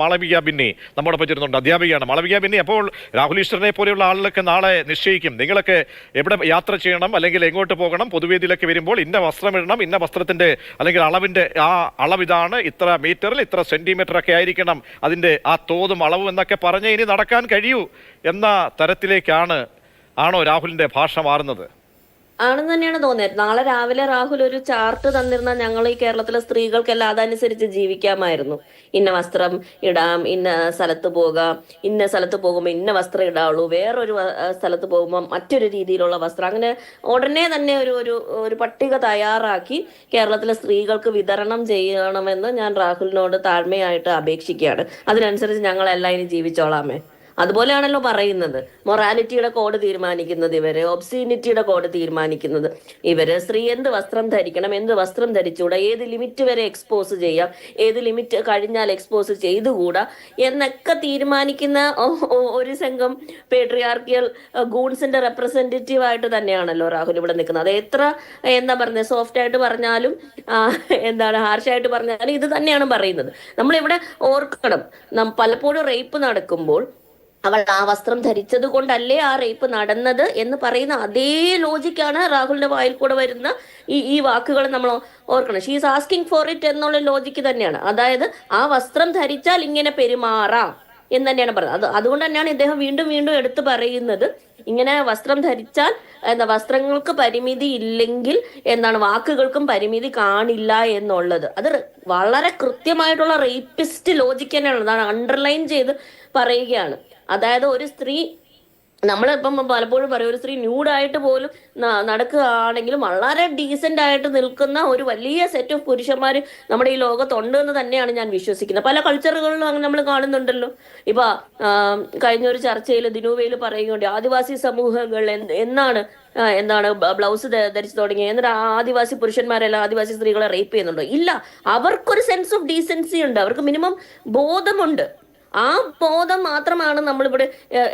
മാളവിക ബിന്നി നമ്മോടൊപ്പം ചേരുന്നുണ്ട്, അധ്യാപികയാണ് മാളവിക ബിന്നി. അപ്പോൾ രാഹുൽ ഈശ്വരനെ പോലെയുള്ള ആളുകളൊക്കെ നാളെ നിശ്ചയിക്കും നിങ്ങളൊക്കെ എവിടെ യാത്ര ചെയ്യണം അല്ലെങ്കിൽ എങ്ങോട്ട് പോകണം, പൊതുവേദിയിലൊക്കെ വരുമ്പോൾ ഇന്ന വസ്ത്രം ഇടണം, ഇന്ന വസ്ത്രത്തിന്റെ അല്ലെങ്കിൽ അളവിന്റെ ആ അളവിതാണ്, ഇത്ര മീറ്ററിൽ ഇത്ര സെന്റിമീറ്റർ ഒക്കെ ആയിരിക്കണം അതിന്റെ ആ തോതും അളവും എന്നൊക്കെ പറഞ്ഞ് ഇനി നടക്കാൻ കഴിയൂ എന്ന ആണോ രാഹുലിന്റെ ഭാഷ മാറുന്നത്? ആണെന്ന് തന്നെയാണ് തോന്നിയത്. നാളെ രാവിലെ രാഹുൽ ഒരു ചാർട്ട് തന്നിരുന്ന ഞങ്ങൾ ഈ കേരളത്തിലെ സ്ത്രീകൾക്കെല്ലാം അതനുസരിച്ച് ജീവിക്കാമായിരുന്നു. ഇന്ന വസ്ത്രം ഇടാം, ഇന്ന സ്ഥലത്ത് പോകാം, ഇന്ന സ്ഥലത്ത് പോകുമ്പോൾ ഇന്ന വസ്ത്രം ഇടാവുള്ളൂ, വേറൊരു സ്ഥലത്ത് പോകുമ്പോൾ മറ്റൊരു രീതിയിലുള്ള വസ്ത്രം, അങ്ങനെ ഉടനെ തന്നെ ഒരു പട്ടിക തയ്യാറാക്കി കേരളത്തിലെ സ്ത്രീകൾക്ക് വിതരണം ചെയ്യണമെന്ന് ഞാൻ രാഹുലിനോട് താഴ്മയായിട്ട് അപേക്ഷിക്കുകയാണ്. അതിനനുസരിച്ച് ഞങ്ങളെല്ലാം ഇനി ജീവിച്ചോളാമേ. അതുപോലെയാണല്ലോ പറയുന്നത്. മൊറാലിറ്റിയുടെ കോഡ് തീരുമാനിക്കുന്നത് ഇവര്, ഒബ്സീനിറ്റിയുടെ കോഡ് തീരുമാനിക്കുന്നത് ഇവര്, സ്ത്രീ എന്ത് വസ്ത്രം ധരിക്കണം, എന്ത് വസ്ത്രം ധരിച്ചുകൂടാ, ഏത് ലിമിറ്റ് വരെ എക്സ്പോസ് ചെയ്യാം, ഏത് ലിമിറ്റ് കഴിഞ്ഞാൽ എക്സ്പോസ് ചെയ്തുകൂടാ എന്നൊക്കെ തീരുമാനിക്കുന്ന ഒരു സംഘം പേട്രിയാർക്കിയൽ ഗൂൺസിന്റെ റെപ്രസെന്റേറ്റീവ് ആയിട്ട് തന്നെയാണല്ലോ രാഹുൽ ഇവിടെ നിൽക്കുന്നത്. അത് എത്ര എന്താ പറയുന്നത്, സോഫ്റ്റ് ആയിട്ട് പറഞ്ഞാലും ഹാർഷായിട്ട് പറഞ്ഞാലും ഇത് തന്നെയാണ് പറയുന്നത്. നമ്മളിവിടെ ഓർക്കണം, പലപ്പോഴും റേപ്പ് നടക്കുമ്പോൾ അവൾ ആ വസ്ത്രം ധരിച്ചത് കൊണ്ടല്ലേ ആ റേപ്പ് നടന്നത് എന്ന് പറയുന്ന അതേ ലോജിക്കാണ് രാഹുലിന്റെ വായിൽ കൂടെ വരുന്ന ഈ വാക്കുകൾ നമ്മൾ ഓർക്കണം. ഷീസ് ആസ്കിങ് ഫോർ ഇറ്റ് എന്നുള്ള ലോജിക്ക് തന്നെയാണ്. അതായത് ആ വസ്ത്രം ധരിച്ചാൽ ഇങ്ങനെ പെരുമാറാം എന്ന് തന്നെയാണ് പറയുന്നത്. അതുകൊണ്ട് തന്നെയാണ് ഇദ്ദേഹം വീണ്ടും വീണ്ടും എടുത്തു പറയുന്നത്, ഇങ്ങനെ വസ്ത്രം ധരിച്ചാൽ വസ്ത്രങ്ങൾക്ക് പരിമിതി ഇല്ലെങ്കിൽ വാക്കുകൾക്കും പരിമിതി കാണില്ല എന്നുള്ളത്. അത് വളരെ കൃത്യമായിട്ടുള്ള റേപ്പിസ്റ്റ് ലോജിക്ക് തന്നെയാണ്. അതാണ് അണ്ടർലൈൻ ചെയ്ത് പറയുകയാണ്. അതായത് ഒരു സ്ത്രീ, നമ്മളിപ്പം പലപ്പോഴും പറയും, ഒരു സ്ത്രീ ന്യൂഡായിട്ട് പോലും നടക്കുകയാണെങ്കിലും വളരെ ഡീസെന്റ് ആയിട്ട് നിൽക്കുന്ന ഒരു വലിയ സെറ്റ് ഓഫ് പുരുഷന്മാർ നമ്മുടെ ഈ ലോകത്തുണ്ട് എന്ന് തന്നെയാണ് ഞാൻ വിശ്വസിക്കുന്നത്. പല കൾച്ചറുകളിലും അങ്ങനെ നമ്മൾ കാണുന്നുണ്ടല്ലോ. ഇപ്പൊ കഴിഞ്ഞ ഒരു ചർച്ചയിൽ ദിനുവയിൽ പറയുകയുണ്ട്, ആദിവാസി സമൂഹങ്ങൾ എന്താണ് ബ്ലൗസ് ധരിച്ചു തുടങ്ങി, എന്നിട്ട് ആദിവാസി പുരുഷന്മാരെല്ലാം ആദിവാസി സ്ത്രീകളെ റേപ്പ് ചെയ്യുന്നുണ്ടോ? ഇല്ല, അവർക്കൊരു സെൻസ് ഓഫ് ഡീസൻസി ഉണ്ട്, അവർക്ക് മിനിമം ബോധമുണ്ട്. ആ ബോധം മാത്രമാണ് നമ്മളിവിടെ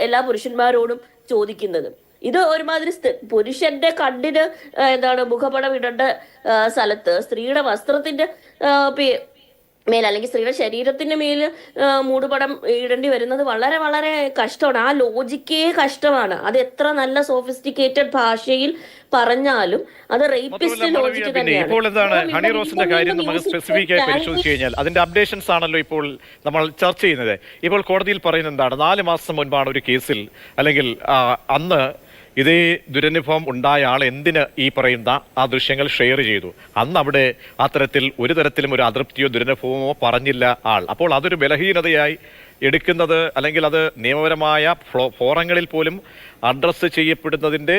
എല്ലാ പുരുഷന്മാരോടും ചോദിക്കുന്നത്. ഇത് ഒരുമാതിരി പുരുഷന്റെ കണ്ണിന് മുഖപടം ഇടേണ്ട സ്ഥലത്ത് സ്ത്രീയുടെ വസ്ത്രത്തിന്റെ മേൽ അല്ലെങ്കിൽ സ്ത്രീയുടെ ശരീരത്തിന്റെ മേൽ മൂടുപടം ഇടേണ്ടി വരുന്നത് വളരെ വളരെ കഷ്ടമാണ്. ആ ലോജിക്കേ കഷ്ടമാണ്. അത് എത്ര നല്ല സോഫിസ്റ്റിക്കേറ്റഡ് ഭാഷയിൽ പറഞ്ഞാലും അത് റേപ്പിസ്റ്റ് ലോജിക്ക് തന്നെയാണ്. ഇപ്പോൾ എന്താണ് ഹണി റോസിന്റെ കാര്യം നമുക്ക് സ്പെസിഫിക് ആയി പരിശോധിച്ചു കഴിഞ്ഞാൽ അതിന്റെ അപ്ഡേഷൻസ് ആണല്ലോ ഇപ്പോൾ നമ്മൾ ചർച്ച ചെയ്യുന്നത്. ഇപ്പോൾ കോടതിയിൽ പറയുന്നത് എന്താണ്, 4 മാസം മുൻപാണ് ഒരു കേസിൽ അല്ലെങ്കിൽ അന്ന് ഇതേ ദുരനുഭവം ഉണ്ടായ ആൾ എന്തിന് ഈ പറയുന്ന ആ ദൃശ്യങ്ങൾ ഷെയർ ചെയ്തു? അന്ന് അവിടെ അത്തരത്തിൽ ഒരു തരത്തിലും ഒരു അതൃപ്തിയോ ദുരനുഭവമോ പറഞ്ഞില്ല ആൾ. അപ്പോൾ അതൊരു ബലഹീനതയായി എടുക്കുന്നത് അല്ലെങ്കിൽ അത് നിയമപരമായ ഫോറങ്ങളിൽ പോലും അഡ്രസ്സ് ചെയ്യപ്പെടുന്നതിന്റെ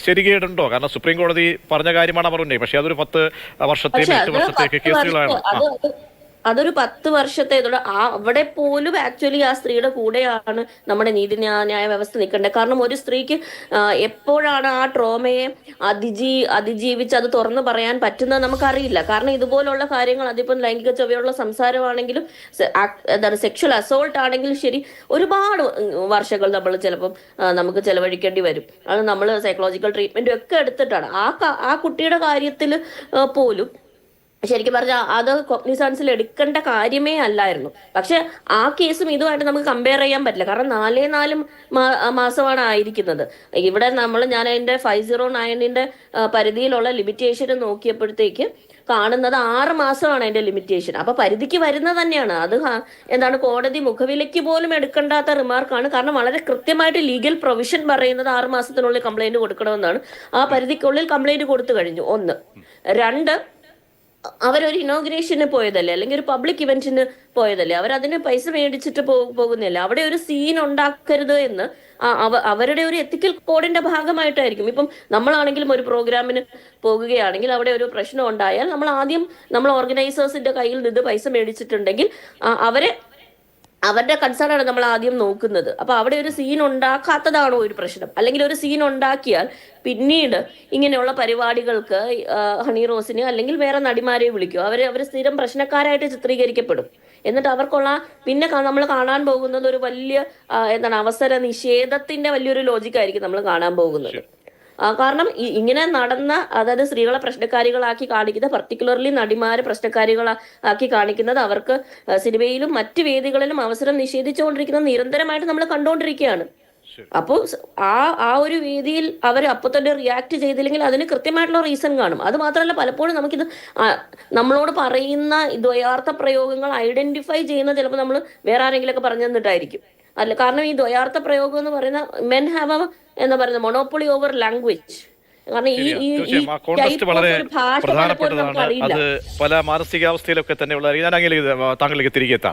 ശരികേടുണ്ടോ? കാരണം സുപ്രീം കോടതി പറഞ്ഞ കാര്യമാണ് അവർ ഉന്നയിച്ചത്. പക്ഷേ അതൊരു 10 വർഷത്തെയും 8 വർഷത്തെയൊക്കെ കേസുകളാണ്. അതൊരു 10 വർഷത്തെ അവിടെ പോലും ആക്ച്വലി ആ സ്ത്രീയുടെ കൂടെയാണ് നമ്മുടെ നീതിന്യായ വ്യവസ്ഥ നിൽക്കേണ്ടത്. കാരണം ഒരു സ്ത്രീക്ക് എപ്പോഴാണ് ആ ട്രോമയെ അതിജീവിച്ച് അത് തുറന്നു പറയാൻ പറ്റുന്നത് നമുക്കറിയില്ല. കാരണം ഇതുപോലുള്ള കാര്യങ്ങൾ, അതിപ്പം ലൈംഗിക ചൊവ്വയുള്ള സംസാരമാണെങ്കിലും സെക്ഷൽ അസോൾട്ട് ആണെങ്കിലും ശരി, ഒരുപാട് വർഷങ്ങൾ നമ്മൾ ചിലപ്പം നമുക്ക് ചെലവഴിക്കേണ്ടി വരും. അത് നമ്മൾ സൈക്കോളജിക്കൽ ട്രീറ്റ്മെന്റും ഒക്കെ എടുത്തിട്ടാണ്. ആ കുട്ടിയുടെ കാര്യത്തിൽ പോലും ശരിക്കും പറഞ്ഞാൽ അത് കോഗ്നിസൻസിൽ എടുക്കേണ്ട കാര്യമേ അല്ലായിരുന്നു. പക്ഷെ ആ കേസും ഇതുമായിട്ട് നമുക്ക് കമ്പയർ ചെയ്യാൻ പറ്റില്ല. കാരണം 4 മാസമാണ് ആയിരിക്കുന്നത്. ഇവിടെ ഞാൻ അതിന്റെ 509ന്റെ പരിധിയിലുള്ള ലിമിറ്റേഷൻ നോക്കിയപ്പോഴത്തേക്ക് കാണുന്നത് 6 മാസമാണ് അതിന്റെ ലിമിറ്റേഷൻ. അപ്പൊ പരിധിക്ക് വരുന്നത് തന്നെയാണ് അത്. കോടതി മുഖവിലയ്ക്ക് പോലും എടുക്കേണ്ടാത്ത റിമാർക്കാണ്. കാരണം വളരെ കൃത്യമായിട്ട് ലീഗൽ പ്രൊവിഷൻ പറയുന്നത് 6 മാസത്തിനുള്ളിൽ കംപ്ലൈന്റ് കൊടുക്കണമെന്നാണ്. ആ പരിധിക്കുള്ളിൽ കംപ്ലൈന്റ് കൊടുത്തു കഴിഞ്ഞു. 1. 2, അവരൊരു ഇനോഗ്രേഷന് പോയതല്ലേ, അല്ലെങ്കിൽ ഒരു പബ്ലിക് ഇവന്റിന് പോയതല്ലേ, അവരതിന് പൈസ മേടിച്ചിട്ട് പോകുന്നില്ല. അവിടെ ഒരു സീൻ ഉണ്ടാക്കരുത് എന്ന് അവരുടെ ഒരു എത്തിക്കൽ കോഡിന്റെ ഭാഗമായിട്ടായിരിക്കും. ഇപ്പം നമ്മളാണെങ്കിലും ഒരു പ്രോഗ്രാമിന് പോകുകയാണെങ്കിൽ അവിടെ ഒരു പ്രശ്നം ഉണ്ടായാൽ നമ്മൾ ഓർഗനൈസേഴ്സിന്റെ കയ്യിൽ നിന്ന് പൈസ മേടിച്ചിട്ടുണ്ടെങ്കിൽ അവരുടെ കൺസേൺ ആണ് നമ്മൾ ആദ്യം നോക്കുന്നത്. അപ്പൊ അവിടെ ഒരു സീൻ ഉണ്ടാക്കാത്തതാണോ ഒരു പ്രശ്നം? അല്ലെങ്കിൽ ഒരു സീൻ ഉണ്ടാക്കിയാൽ പിന്നീട് ഇങ്ങനെയുള്ള പരിപാടികൾക്ക് ഹണി റോസിന് അല്ലെങ്കിൽ വേറെ നടിമാരെ വിളിക്കും. അവർ സ്ഥിരം പ്രശ്നക്കാരായിട്ട് ചിത്രീകരിക്കപ്പെടും. എന്നിട്ട് അവർക്കുള്ള പിന്നെ നമ്മൾ കാണാൻ പോകുന്നത് ഒരു വലിയ അവസര നിഷേധത്തിന്റെ വലിയൊരു ലോജിക്കായിരിക്കും നമ്മൾ കാണാൻ പോകുന്നത്. കാരണം ഇങ്ങനെ നടന്ന, അതായത് സ്ത്രീകളെ പ്രശ്നക്കാരികളാക്കി കാണിക്കുന്ന, പർട്ടിക്കുലർലി നടിമാരെ പ്രശ്നക്കാരികളാക്കി കാണിക്കുന്നത്, അവർക്ക് സിനിമയിലും മറ്റ് വേദികളിലും അവസരം നിഷേധിച്ചുകൊണ്ടിരിക്കുന്നത് നിരന്തരമായിട്ട് നമ്മൾ കണ്ടുകൊണ്ടിരിക്കുകയാണ്. ശരി. അപ്പോൾ ആ ഒരു വേദിയിൽ അവർ അപ്പൊ തന്നെ റിയാക്ട് ചെയ്തില്ലെങ്കിൽ അതിന് കൃത്യമായിട്ടുള്ള റീസൺ കാണും. അത് മാത്രമല്ല, പലപ്പോഴും നമുക്കിത് നമ്മളോട് പറയുന്ന ദ്വയാർത്ഥ പ്രയോഗങ്ങൾ ഐഡന്റിഫൈ ചെയ്യുന്ന ചിലപ്പോൾ നമ്മൾ വേറെ ആരെങ്കിലും ഒക്കെ പറഞ്ഞു തന്നിട്ടായിരിക്കും. അല്ല, കാരണം ഈ ദ്വയാർത്ഥ പ്രയോഗം എന്ന് പറയുന്ന മെൻ ഹാവ് എന്താ പറയുന്നത് മൊണോപ്പൊളി ഓവർ ലാംഗ്വേജ്. കാരണം ഈ ശരിയാ, ഈ ഈ തീർച്ചയായും ആ കോണ്ടെക്സ്റ്റ് ടൈപ്പ് വളരെ ഓഫ് ഒരു ഭാഷ പലപ്പോഴും നമുക്ക് പ്രധാനപ്പെട്ടതാണ്. അറിയില്ല. അത് പല മാനസികാവസ്ഥയിലൊക്കെ തന്നെ ഉള്ള ഞാൻ അങ്ങനെ താങ്കളിലേക്ക് തിരികെ എത്താം.